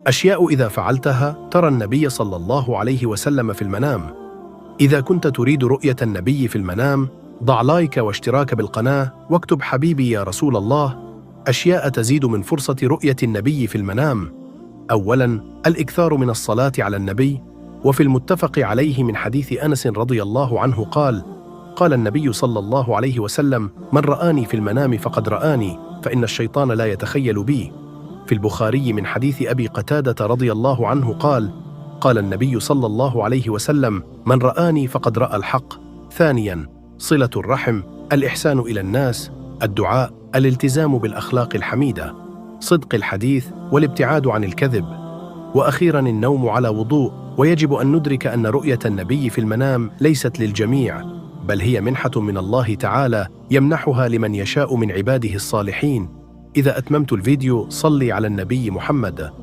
أشياء إذا فعلتها ترى النبي صلى الله عليه وسلم في المنام. إذا كنت تريد رؤية النبي في المنام، ضع لايك واشتراك بالقناة واكتب حبيبي يا رسول الله. أشياء تزيد من فرصة رؤية النبي في المنام. أولاً، الإكثار من الصلاة على النبي. وفي المتفق عليه من حديث أنس رضي الله عنه قال النبي صلى الله عليه وسلم: من رآني في المنام فقد رآني، فإن الشيطان لا يتخيل بي. في البخاري من حديث أبي قتادة رضي الله عنه قال النبي صلى الله عليه وسلم: من رآني فقد رأى الحق. ثانياً، صلة الرحم، الإحسان إلى الناس، الدعاء، الالتزام بالأخلاق الحميدة، صدق الحديث والابتعاد عن الكذب. وأخيراً، النوم على وضوء. ويجب أن ندرك أن رؤية النبي في المنام ليست للجميع، بل هي منحة من الله تعالى يمنحها لمن يشاء من عباده الصالحين. إذا أتممت الفيديو صلي على النبي محمد.